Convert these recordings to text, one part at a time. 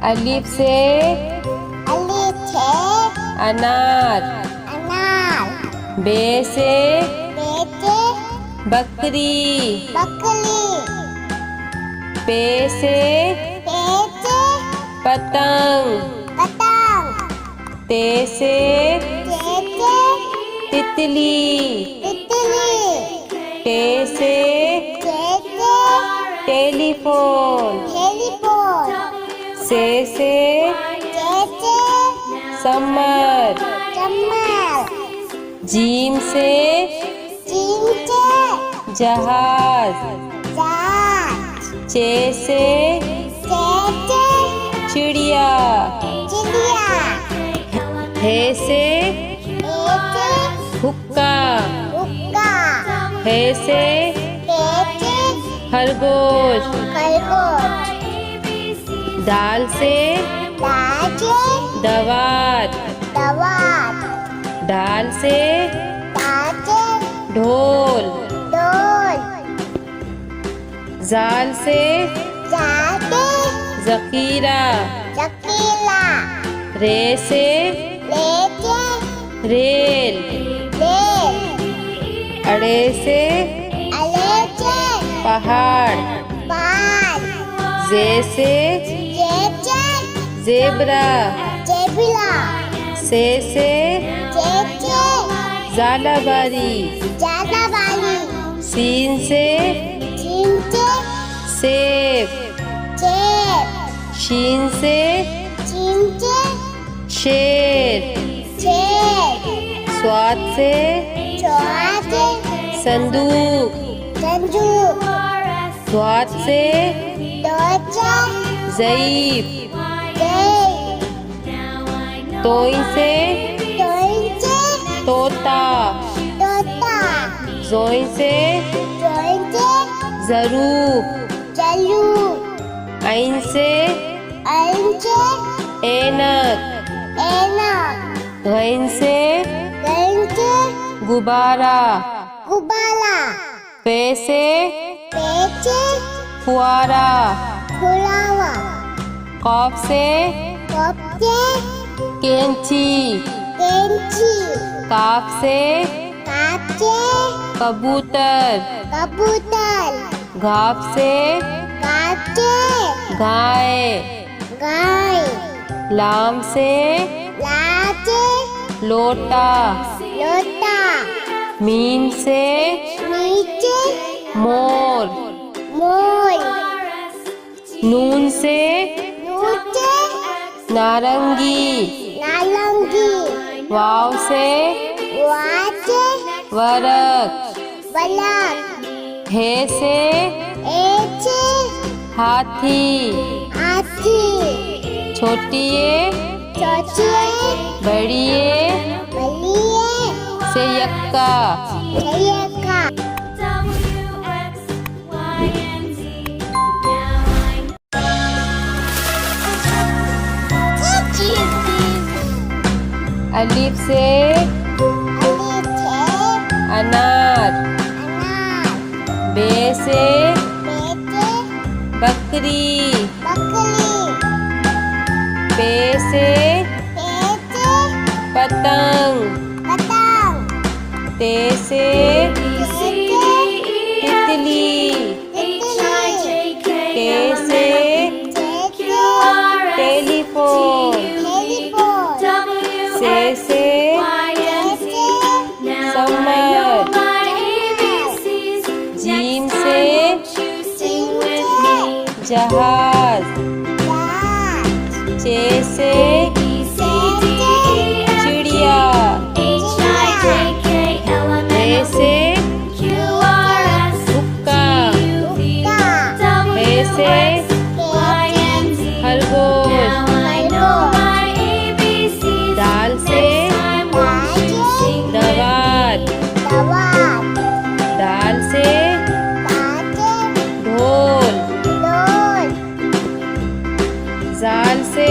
अलिफ से अनार। बे से बकरी। पे से पतंग। ते से तितली। टे से टेलीफोन। से समर। जीम से जहाज। चे से चिड़िया। हे से हुक्का। हे से खरगोश। दाल से दवात। डाल से ढोल। जाल से जखीरा। रे से रेल। अड़े से पहाड़। जे से जेब्रा। से ज़ालाबारी। सीन से सेब। शीन से शेर। स्वाद से संदूक। स्वाद से ज़ईफ। तोइन से तोता। ज़ोइन से ज़रूफ। आइन से ऐनक। गैन से गुब्बारा। पे से फुआरा। कॉफ से कैंची। काफ से कबूतर। घाप से गाय। लाम से लोटा। मीम से मोर। नून से नारंगी। वाव से वरक। हे से हाथी। छोटिए बड़िए से यक्का। अलिफ से अनार। बे से बकरी। पे से पतंग। ते से तितली। टे से टेलीफोन। से समर। जीम से जहाज। चे से चिड़िया। रे से हुक्का। हे से खरगोश। दाल से दवात। डाल से ढोल। जाल से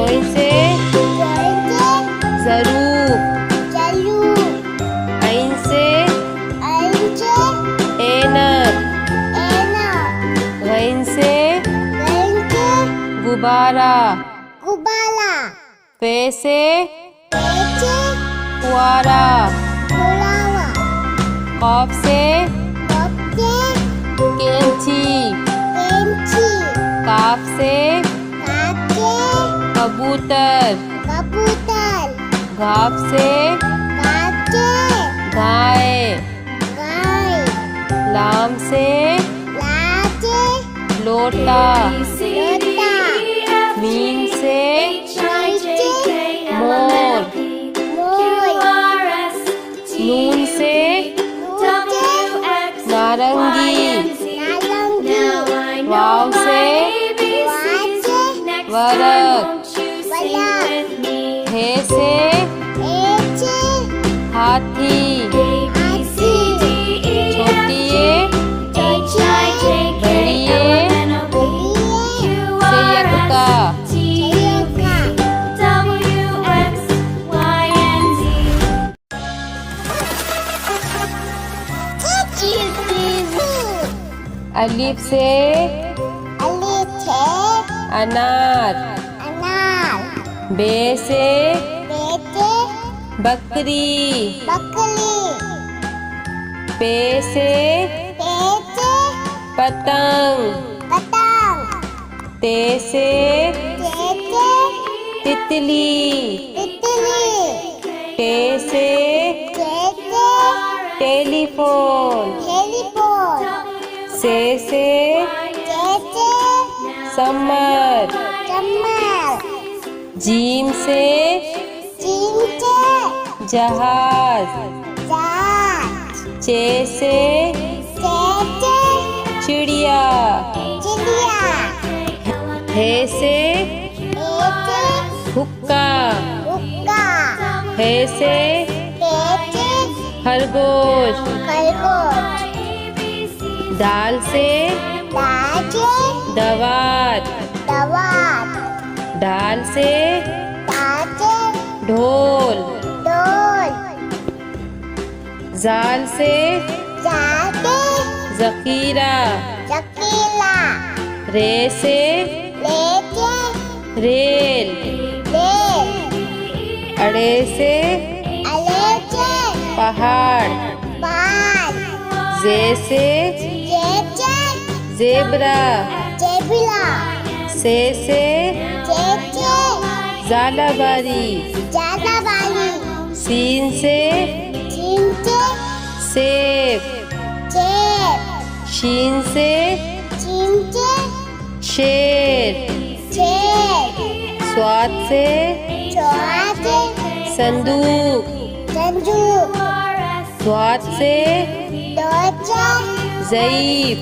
जोइन से ज़रूफ, ऐन से ऐनक, गैन से गुब्बारा, फे से फुआरा, कॉफ से कैंची, काफ से कबूतर, घाफ से गाय, लाम से लोटा, मीम से मोर, नून से नारंगी, वाव से वरक, हे से हाथी, छोटी ए बड़ी ए से यक्का, अलिफ से अनार, बे से बकरी, पे से पतंग, ते से तितली, टे से टेलीफोन, से समर, जीम से जहाज, चे से चिड़िया, हे से हुक्का, हे से खरगोश, दाल से दवात, डाल से ढोल, जाल से ज़खीरा, रे से रेल, अड़े से पहाड़, जे से ज़ेब्रा, से ज़ालाबारी, सीन से सेब, शीन से शेर, स्वाद से संदूक, द्वात से ज़ईफ,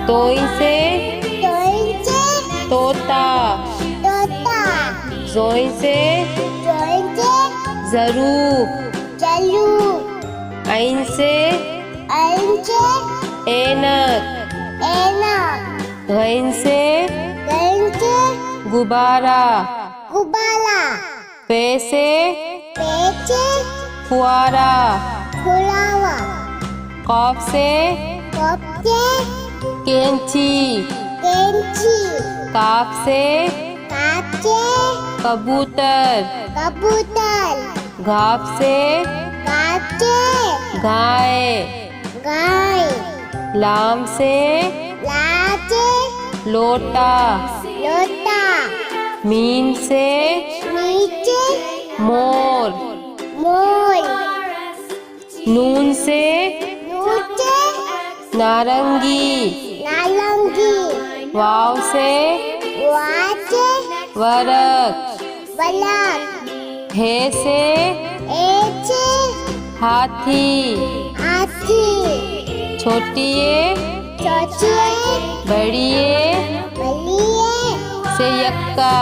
तोइन से तोता, जोइन से ज़रूफ, ऐन से ऐनक, गैन से गुब्बारा, फे से फुआरा, कॉफ से कैंची, काफ से कबूतर, घाफ से गाय, लाम से लोटा, मीम से मोर, नून से नारंगी, वाव से वरक, हे से हाथी, छोटी ए बड़ी ए से यक्का।